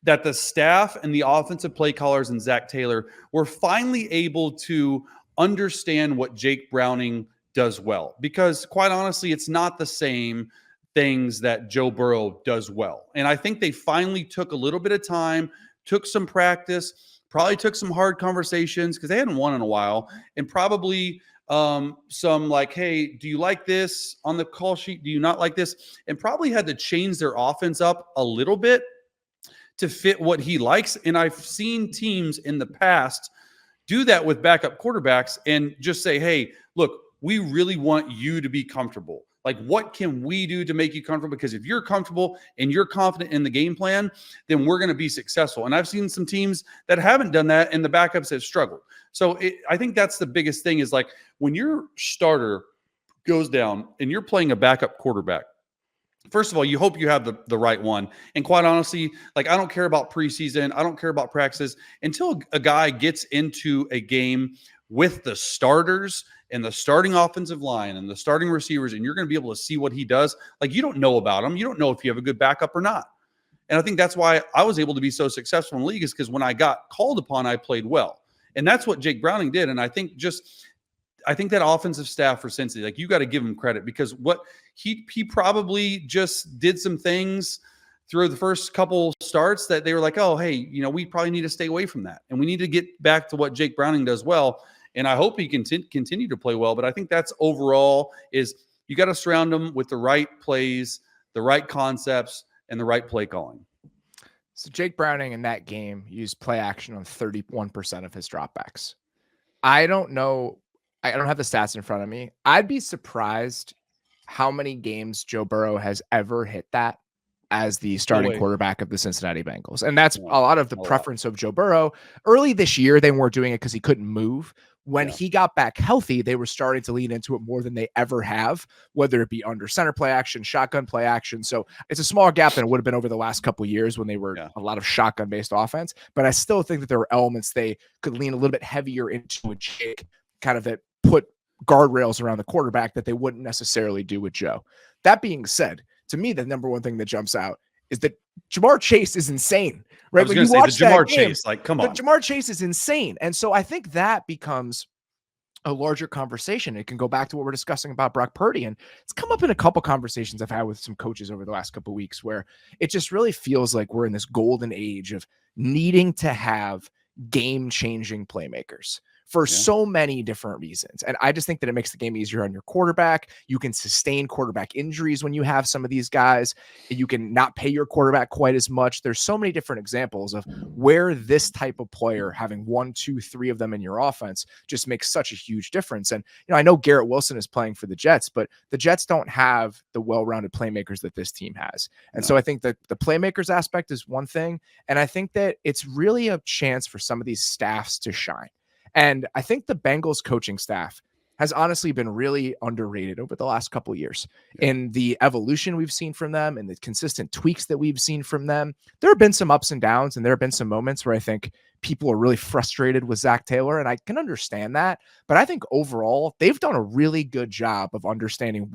Speaker 2: that the staff and the offensive play callers and Zach Taylor were finally able to understand what Jake Browning does well. Because quite honestly, it's not the same things that Joe Burrow does well. And I think they finally took a little bit of time, took some practice, probably took some hard conversations because they hadn't won in a while, and probably some like, hey, do you like this on the call sheet? Do you not like this? And probably had to change their offense up a little bit to fit what he likes. And I've seen teams in the past do that with backup quarterbacks and just say, hey, look, we really want you to be comfortable. Like, what can we do to make you comfortable? Because if you're comfortable and you're confident in the game plan, then we're going to be successful. And I've seen some teams that haven't done that and the backups have struggled. So I think that's the biggest thing is like when your starter goes down and you're playing a backup quarterback, first of all, you hope you have the right one. And quite honestly, like I don't care about preseason. I don't care about practices until a guy gets into a game with the starters and the starting offensive line and the starting receivers, and you're going to be able to see what he does. Like, you don't know about him. You don't know if you have a good backup or not. And I think that's why I was able to be so successful in the league is because when I got called upon, I played well. And that's what Jake Browning did. And I think that offensive staff for Cincy, like, you got to give him credit because what he probably just did some things through the first couple starts that they were like, oh, hey, we probably need to stay away from that. And we need to get back to what Jake Browning does well. And I hope he can continue to play well. But I think that's overall is you got to surround him with the right plays, the right concepts, and the right play calling.
Speaker 1: So Jake Browning in that game used play action on 31% of his dropbacks. I don't know. I don't have the stats in front of me. I'd be surprised how many games Joe Burrow has ever hit that as the starting quarterback of the Cincinnati Bengals. And that's a lot of the preference of Joe Burrow. Early this year, they weren't doing it because he couldn't move. When he got back healthy, they were starting to lean into it more than they ever have, whether it be under center play action, shotgun play action. So it's a smaller gap than it would have been over the last couple of years when they were a lot of shotgun-based offense. But I still think that there were elements they could lean a little bit heavier into a Jake, kind of that put guardrails around the quarterback that they wouldn't necessarily do with Joe. That being said, to me, the number one thing that jumps out is that Jamar Chase is insane, right?
Speaker 2: When you watch Jamar Chase, like, come on.
Speaker 1: Jamar Chase is insane. And so I think that becomes a larger conversation. It can go back to what we're discussing about Brock Purdy. And it's come up in a couple conversations I've had with some coaches over the last couple of weeks where it just really feels like we're in this golden age of needing to have game-changing playmakers. for so many different reasons. And I just think that it makes the game easier on your quarterback. You can sustain quarterback injuries when you have some of these guys. You can not pay your quarterback quite as much. There's so many different examples of where this type of player, having 1, 2, 3 of them in your offense, just makes such a huge difference. And, I know Garrett Wilson is playing for the Jets, but the Jets don't have the well-rounded playmakers that this team has. And so I think that the playmakers aspect is one thing. And I think that it's really a chance for some of these staffs to shine. And I think the Bengals coaching staff has honestly been really underrated over the last couple of years in the evolution we've seen from them and the consistent tweaks that we've seen from them. There have been some ups and downs, and there have been some moments where I think people are really frustrated with Zach Taylor, and I can understand that. But I think overall, they've done a really good job of understanding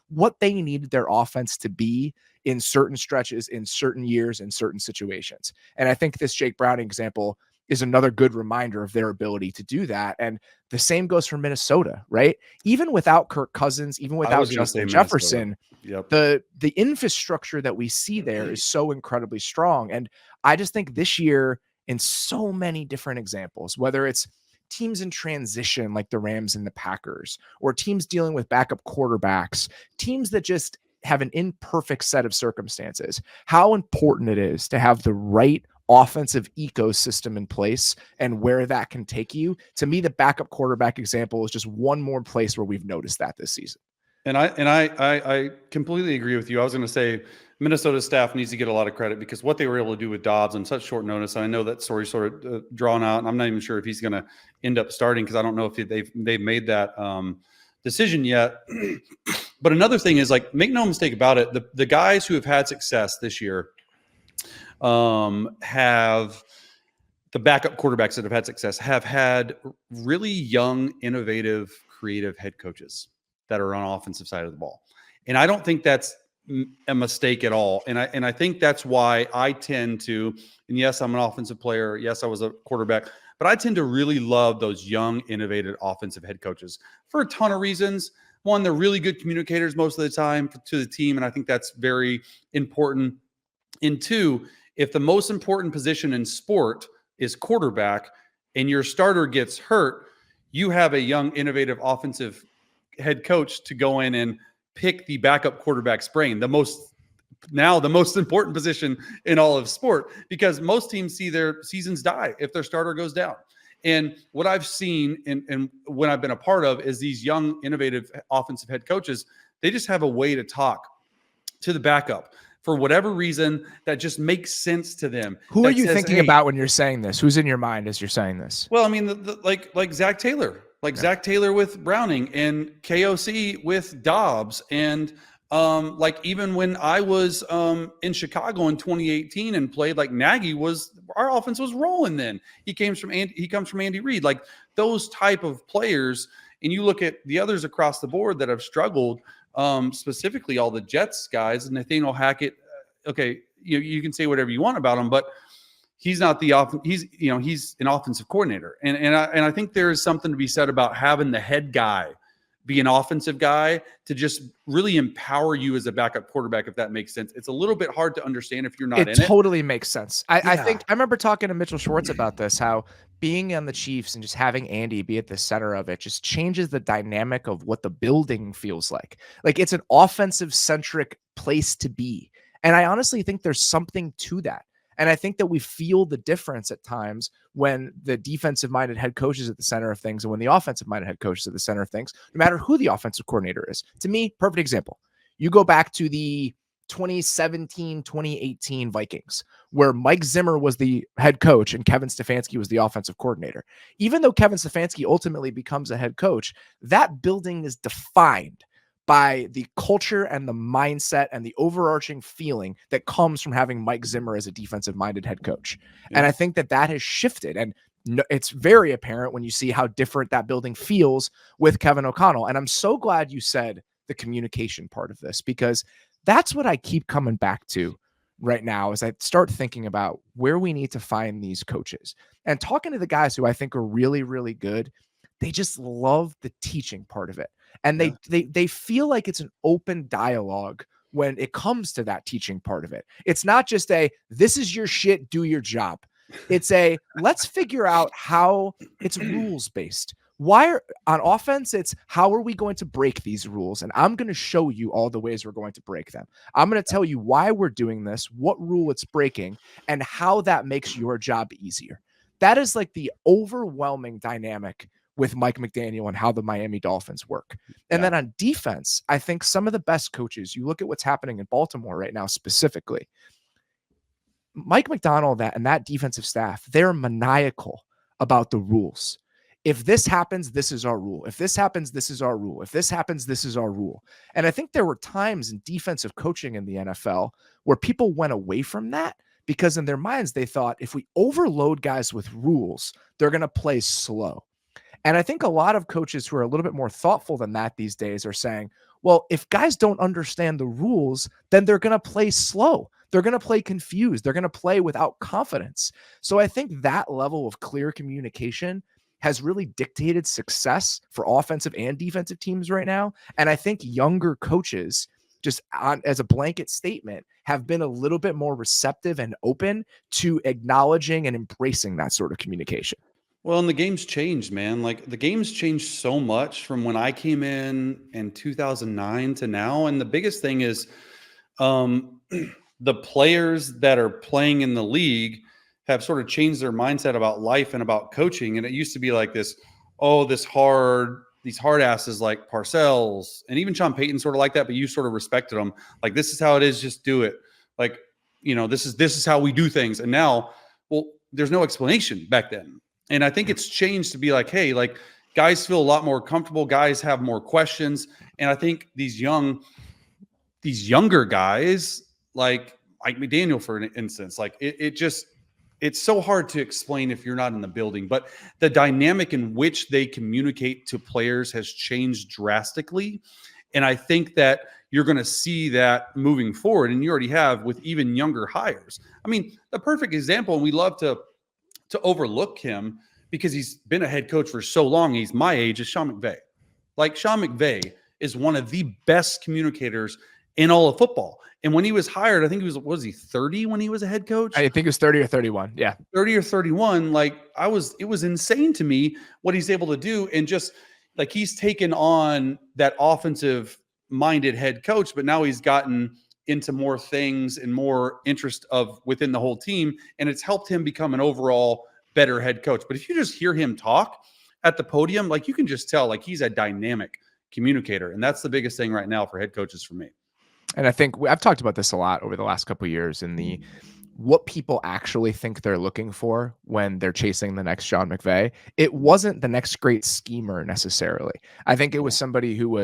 Speaker 1: what they needed their offense to be in certain stretches, in certain years, in certain situations. And I think this Jake Browning example is another good reminder of their ability to do that. And the same goes for Minnesota, right? Even without Kirk Cousins, even without Justin Jefferson, the infrastructure that we see there is so incredibly strong. And I just think this year, in so many different examples, whether it's teams in transition like the Rams and the Packers, or teams dealing with backup quarterbacks, teams that just have an imperfect set of circumstances, how important it is to have the right offensive ecosystem in place and where that can take you. To me, the backup quarterback example is just one more place where we've noticed that this season.
Speaker 2: And I completely agree with you. I was going to say Minnesota staff needs to get a lot of credit because what they were able to do with Dobbs on such short notice. And I know that story sort of drawn out, and I'm not even sure if he's going to end up starting because I don't know if they've made that decision yet. But another thing is, like, make no mistake about it, the guys who have had success this year have the backup quarterbacks that have had success have had really young, innovative, creative head coaches that are on offensive side of the ball. And I don't think that's a mistake at all. And I think that's why I tend to, and yes, I'm an offensive player. Yes, I was a quarterback, but I tend to really love those young, innovative offensive head coaches for a ton of reasons. One, they're really good communicators most of the time to the team. And I think that's very important. And two, if the most important position in sport is quarterback and your starter gets hurt, you have a young, innovative offensive head coach to go in and pick the backup quarterback's brain, the most important position in all of sport, because most teams see their seasons die if their starter goes down. And what I've seen and when I've been a part of is these young, innovative offensive head coaches, they just have a way to talk to the backup for whatever reason that just makes sense to them.
Speaker 1: Who are you thinking about when you're saying this? Who's in your mind as you're saying this?
Speaker 2: Well, I mean, like Zach Taylor. Zach Taylor with Browning and KOC with Dobbs. And like even when I was in Chicago in 2018 and played, like Nagy our offense was rolling then. He comes from Andy Reid. Like those type of players. And you look at the others across the board that have struggled, specifically all the Jets guys, Nathaniel Hackett. Okay, you can say whatever you want about him, but he's not he's an offensive coordinator. And I think there is something to be said about having the head guy be an offensive guy to just really empower you as a backup quarterback, if that makes sense. It's a little bit hard to understand if you're not in it.
Speaker 1: It totally makes sense. I think I remember talking to Mitchell Schwartz about this, how being on the Chiefs and just having Andy be at the center of it just changes the dynamic of what the building feels like. Like it's an offensive centric place to be. And I honestly think there's something to that. And I think that we feel the difference at times when the defensive-minded head coach is at the center of things and when the offensive-minded head coach is at the center of things, no matter who the offensive coordinator is. To me, perfect example. You go back to the 2017, 2018 Vikings, where Mike Zimmer was the head coach and Kevin Stefanski was the offensive coordinator. Even though Kevin Stefanski ultimately becomes a head coach, that building is defined by the culture and the mindset and the overarching feeling that comes from having Mike Zimmer as a defensive-minded head coach. Yeah. And I think that has shifted. And it's very apparent when you see how different that building feels with Kevin O'Connell. And I'm so glad you said the communication part of this, because that's what I keep coming back to right now as I start thinking about where we need to find these coaches. And talking to the guys who I think are really, really good, they just love the teaching part of it. And they feel like it's an open dialogue when it comes to that teaching part of it. It's not just this is your shit, do your job. It's a let's figure out how it's rules based. Why on offense, it's how are we going to break these rules? And I'm going to show you all the ways we're going to break them. I'm going to tell you why we're doing this, what rule it's breaking, and how that makes your job easier. That is like the overwhelming dynamic with Mike McDaniel and how the Miami Dolphins work. And then on defense, I think some of the best coaches, you look at what's happening in Baltimore right now specifically, Mike McDonald and that defensive staff, they're maniacal about the rules. If this happens, this is our rule. If this happens, this is our rule. If this happens, this is our rule. And I think there were times in defensive coaching in the NFL where people went away from that because in their minds, they thought if we overload guys with rules, they're going to play slow. And I think a lot of coaches who are a little bit more thoughtful than that these days are saying, well, if guys don't understand the rules, then they're going to play slow. They're going to play confused. They're going to play without confidence. So I think that level of clear communication has really dictated success for offensive and defensive teams right now. And I think younger coaches, just as a blanket statement, have been a little bit more receptive and open to acknowledging and embracing that sort of communication.
Speaker 2: Well, and the game's changed, man. Like the game's changed so much from when I came in 2009 to now. And the biggest thing is the players that are playing in the league have sort of changed their mindset about life and about coaching. And it used to be like this, these hard asses like Parcells and even Sean Payton sort of like that, but you sort of respected them. Like, this is how it is. Just do it. Like, this is how we do things. And now, well, there's no explanation back then. And I think it's changed to be like, hey, like guys feel a lot more comfortable. Guys have more questions. And I think these younger guys, like Mike McDaniel, for instance, like it's so hard to explain if you're not in the building, but the dynamic in which they communicate to players has changed drastically. And I think that you're going to see that moving forward. And you already have with even younger hires. I mean, the perfect example, and we love to overlook him because he's been a head coach for so long. He's my age, is Sean McVay. Like, Sean McVay is one of the best communicators in all of football. And when he was hired, I think was he 30 when he was a head coach?
Speaker 1: I think it was 30 or 31. Yeah.
Speaker 2: 30 or 31. Like it was insane to me what he's able to do. And just like, he's taken on that offensive minded head coach, but now he's gotten into more things and more interest of within the whole team. And it's helped him become an overall better head coach. But if you just hear him talk at the podium, like you can just tell, like he's a dynamic communicator. And that's the biggest thing right now for head coaches for me.
Speaker 1: And I think I've talked about this a lot over the last couple of years in what people actually think they're looking for when they're chasing the next Sean McVay. It wasn't the next great schemer necessarily. I think it was somebody who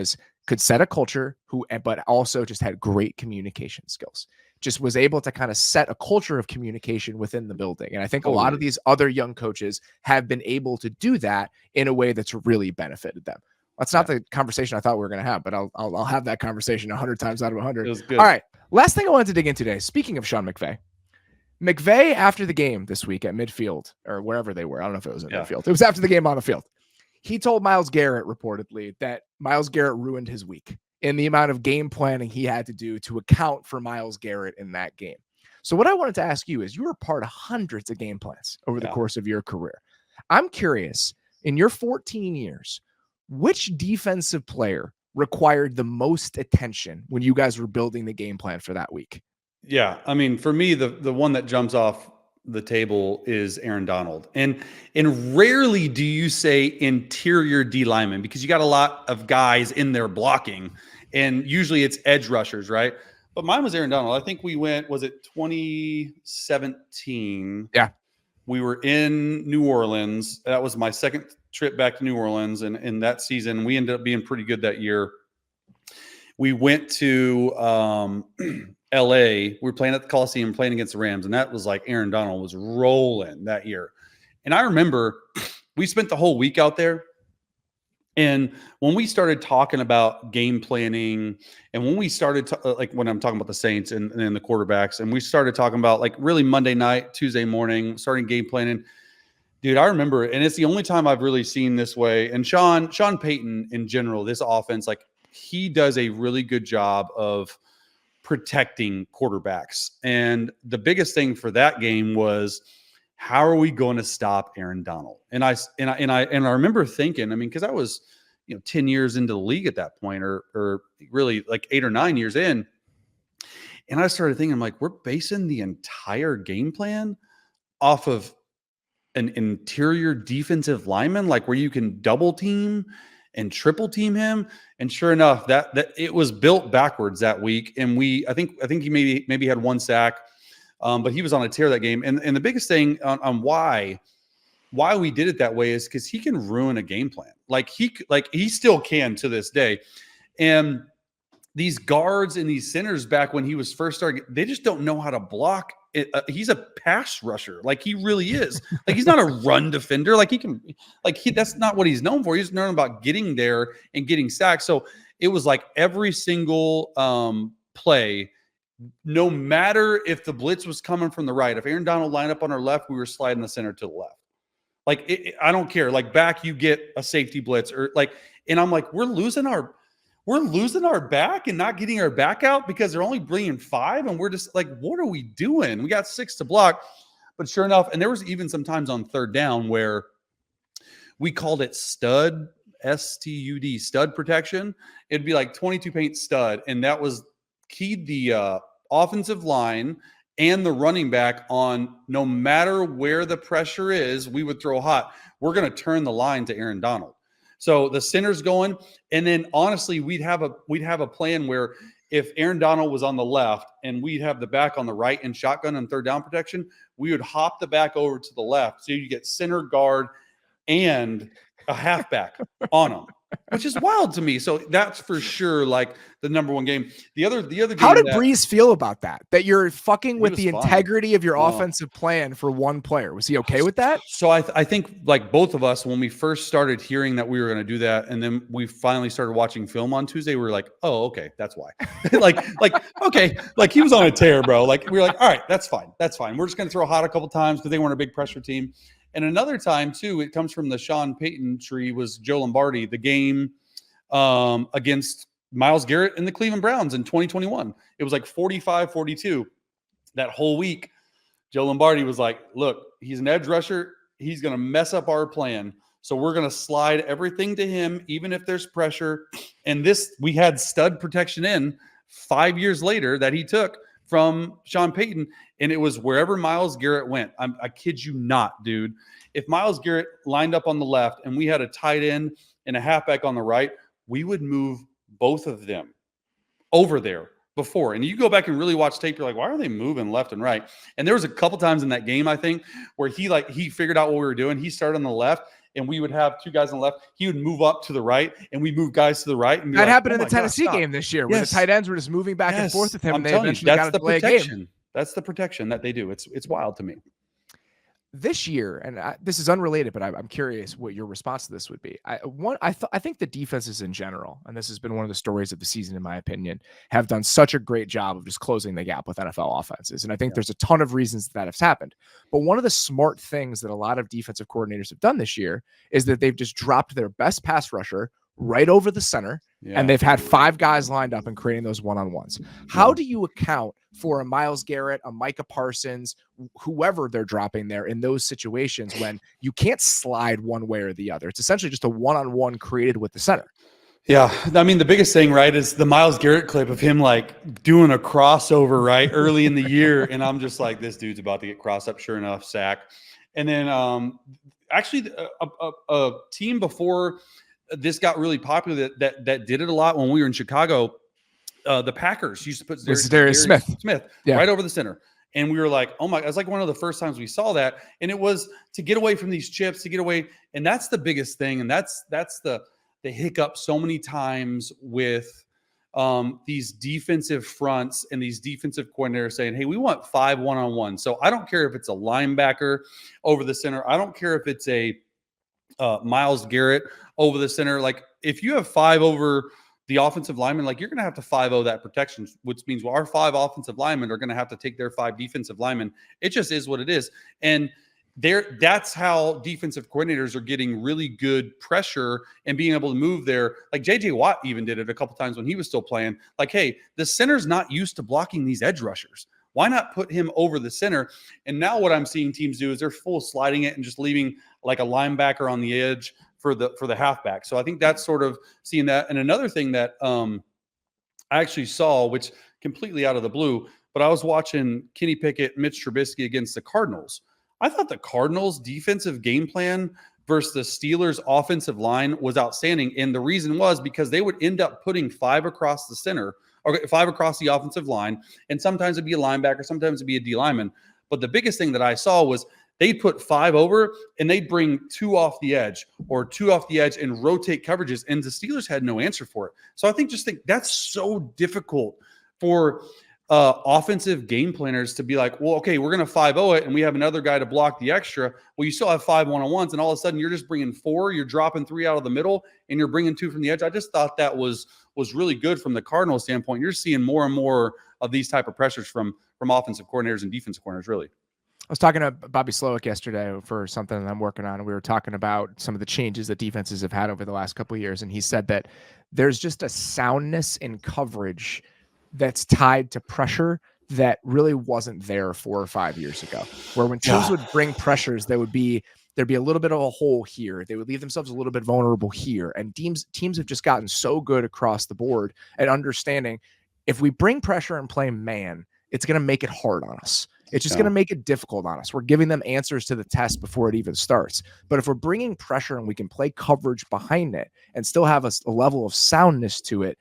Speaker 1: could set a culture, but also just had great communication skills, just was able to kind of set a culture of communication within the building. And I think a lot of these other young coaches have been able to do that in a way that's really benefited them. That's not the conversation I thought we were going to have, but I'll have that conversation 100 times out of 100.
Speaker 2: It was good.
Speaker 1: All right. Last thing I wanted to dig into today, speaking of Sean McVay after the game this week at midfield or wherever they were, I don't know if it was in midfield. It was after the game on the field. He told Myles Garrett reportedly that Myles Garrett ruined his week in the amount of game planning he had to do to account for Myles Garrett in that game. So what I wanted to ask you is, you were part of hundreds of game plans over the course of your career. I'm curious, in your 14 years, which defensive player required the most attention when you guys were building the game plan for that week?
Speaker 2: Yeah. I mean, for me, the one that jumps off the table is Aaron Donald. And rarely do you say interior D lineman because you got a lot of guys in there blocking, and usually it's edge rushers, right? But mine was Aaron Donald. I think we was it 2017?
Speaker 1: Yeah.
Speaker 2: We were in New Orleans. That was my second trip back to New Orleans. And in that season, we ended up being pretty good that year. We went to LA. We were playing at the Coliseum, playing against the Rams. And that was like Aaron Donald was rolling that year. And I remember we spent the whole week out there. And when we started talking about game planning, and when we started like when I'm talking about the Saints and the quarterbacks, and we started talking about like really Monday night, Tuesday morning, starting game planning, dude, I remember, and it's the only time I've really seen this way. And Sean Payton in general, this offense, like he does a really good job of protecting quarterbacks. And the biggest thing for that game was how are we going to stop Aaron Donald? And I remember thinking, I mean, because I was, 10 years into the league at that point, or really like 8 or 9 years in. And I started thinking, I'm like, we're basing the entire game plan off of an interior defensive lineman, like where you can double team and triple team him. And sure enough, that it was built backwards that week. And I think he maybe had 1 sack, but he was on a tear that game. And the biggest thing on why we did it that way is because he can ruin a game plan. Like he still can to this day. And these guards and these centers back when he was first starting, they just don't know how to block. He's a pass rusher. Like he really is. Like he's not a run defender. Like that's not what he's known for. He's known about getting there and getting sacks. So it was like every single play, no matter if the blitz was coming from the right, if Aaron Donald lined up on our left, we were sliding the center to the left. Like I don't care. Like back, you get a safety blitz and I'm like, we're losing our back and not getting our back out because they're only bringing 5. And we're just like, what are we doing? We got 6 to block. But sure enough, and there was even sometimes on 3rd down where we called it stud, S-T-U-D, stud protection. It'd be like 22 paint stud. And that was keyed the offensive line and the running back on no matter where the pressure is, we would throw hot. We're going to turn the line to Aaron Donald. So the center's going, and then honestly, we'd have a plan where if Aaron Donald was on the left and we'd have the back on the right and shotgun and 3rd down protection, we would hop the back over to the left. So you get center, guard, and a halfback on them, which is wild to me. So that's for sure like the number one game. The other game.
Speaker 1: How did Breeze feel about that? That you're fucking with the
Speaker 2: fine.
Speaker 1: integrity of your offensive plan for one player. Was he okay with that?
Speaker 2: So I think like both of us, when we first started hearing that we were going to do that, and then we finally started watching film on Tuesday, we were like, oh, okay, that's why. like okay, like he was on a tear, bro. Like we were like, all right, that's fine. We're just going to throw hot a couple times because they weren't a big pressure team. And another time too, it comes from the Sean Payton tree, was Joe Lombardi, the game against Myles Garrett and the Cleveland Browns in 2021. It was like 45-42 that whole week. Joe Lombardi was like, look, he's an edge rusher. He's going to mess up our plan. So we're going to slide everything to him, even if there's pressure. And we had stud protection in 5 years later that he took from Sean Payton. And it was wherever Myles Garrett went. I kid you not, dude. If Myles Garrett lined up on the left and we had a tight end and a halfback on the right, we would move both of them over there before. And you go back and really watch tape, you're like, why are they moving left and right? And there was a couple times in that game, I think, where he figured out what we were doing. He started on the left, and we would have 2 guys on the left. He would move up to the right, and we'd move guys to the right. And
Speaker 1: that happened in the Tennessee game this year, where the tight ends were just moving back and forth with him. And they eventually got to play a game.
Speaker 2: That's the protection that they do. It's wild to me.
Speaker 1: This year, and this is unrelated, but I'm curious what your response to this would be. I think the defenses in general, and this has been one of the stories of the season, in my opinion, have done such a great job of just closing the gap with NFL offenses. And I think there's a ton of reasons that has happened. But one of the smart things that a lot of defensive coordinators have done this year is that they've just dropped their best pass rusher right over the center. Yeah. And they've had 5 guys lined up and creating those one-on-ones. How do you account for a Myles Garrett, a Micah Parsons, whoever they're dropping there in those situations when you can't slide one way or the other? It's essentially just a one-on-one created with the center.
Speaker 2: Yeah. I mean, the biggest thing, right, is the Myles Garrett clip of him like doing a crossover, right, early in the year. And I'm just like, this dude's about to get crossed up. Sure enough, sack. And then actually a team before this got really popular that did it a lot when we were in Chicago. The Packers used to put
Speaker 1: Darius Smith
Speaker 2: right over the center. And we were like, oh my, it was like one of the first times we saw that. And it was to get away from these chips, to get away. And that's the biggest thing. And that's the hiccup so many times with these defensive fronts and these defensive coordinators saying, hey, we want 5 one-on-one. So I don't care if it's a linebacker over the center. I don't care if it's a Myles Garrett over the center. Like if you have 5 over the offensive lineman, like you're going to have to 5-0 that protection, which means our 5 offensive linemen are going to have to take their 5 defensive linemen. It just is what it is. And that's how defensive coordinators are getting really good pressure and being able to move there. Like JJ Watt even did it a couple times when he was still playing. Like, hey, the center's not used to blocking these edge rushers. Why not put him over the center? And now what I'm seeing teams do is they're full sliding it and just leaving like a linebacker on the edge for the halfback. So I think that's sort of seeing that. And another thing that I actually saw, which completely out of the blue, but I was watching Kenny Pickett, Mitch Trubisky against the Cardinals. I thought the Cardinals' defensive game plan versus the Steelers' offensive line was outstanding. And the reason was because they would end up putting 5 across the center, or 5 across the offensive line. And sometimes it'd be a linebacker, sometimes it'd be a D lineman. But the biggest thing that I saw was they'd put 5 over and they'd bring 2 off the edge or 2 off the edge and rotate coverages. And the Steelers had no answer for it. So I think that's so difficult for offensive game planners to be like, well, okay, we're going to 5-0 it and we have another guy to block the extra. Well, you still have 5 one-on-ones and all of a sudden you're just bringing 4, you're dropping 3 out of the middle and you're bringing 2 from the edge. I just thought that was really good from the Cardinals standpoint. You're seeing more and more of these type of pressures from offensive coordinators and defensive coordinators, really.
Speaker 1: I was talking to Bobby Slowick yesterday for something that I'm working on, and we were talking about some of the changes that defenses have had over the last couple of years. And he said that there's just a soundness in coverage that's tied to pressure that really wasn't there 4 or 5 years ago, where when teams would bring pressures, there'd be a little bit of a hole here. They would leave themselves a little bit vulnerable here. And teams have just gotten so good across the board at understanding if we bring pressure and play man, it's going to make it hard on us. It's just going to make it difficult on us. We're giving them answers to the test before it even starts. But if we're bringing pressure and we can play coverage behind it and still have a level of soundness to it,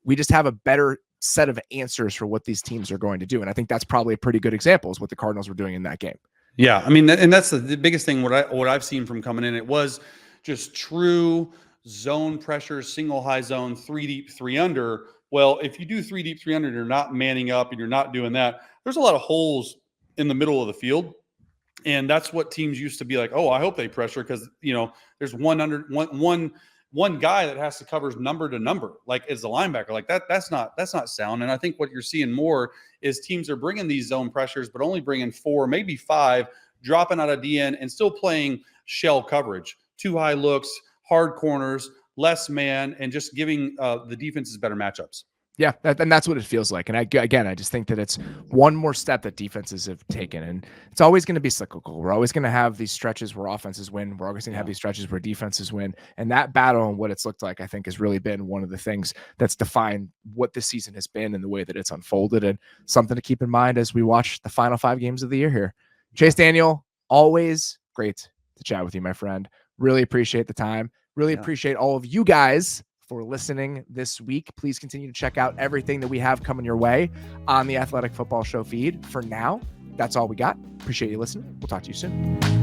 Speaker 1: we just have a better set of answers for what these teams are going to do. And I think that's probably a pretty good example is what the Cardinals were doing in that game.
Speaker 2: Yeah. I mean, and that's the biggest thing. What I've seen from coming in, it was just true zone pressure, single high zone, 3 deep, 3 under. Well, if you do 3 deep, 3 under, you're not manning up and you're not doing that. There's a lot of holes in the middle of the field. And that's what teams used to be like, oh, I hope they pressure because, there's one guy that has to cover number to number, like as the linebacker. Like that's not sound. And I think what you're seeing more is teams are bringing these zone pressures, but only bringing 4, maybe 5, dropping out of DN and still playing shell coverage, 2 high looks, hard corners, less man, and just giving the defenses better matchups.
Speaker 1: Yeah, and that's what it feels like. And I just think that it's one more step that defenses have taken. And it's always going to be cyclical. We're always going to have these stretches where offenses win. We're always going to have these stretches where defenses win. And that battle and what it's looked like, I think, has really been one of the things that's defined what this season has been and the way that it's unfolded, and something to keep in mind as we watch the final 5 games of the year here. Chase Daniel, always great to chat with you, my friend. Really appreciate the time. Really appreciate all of you guys for listening this week. Please continue to check out everything that we have coming your way on the Athletic Football Show feed. For now, that's all we got. Appreciate you listening. We'll talk to you soon.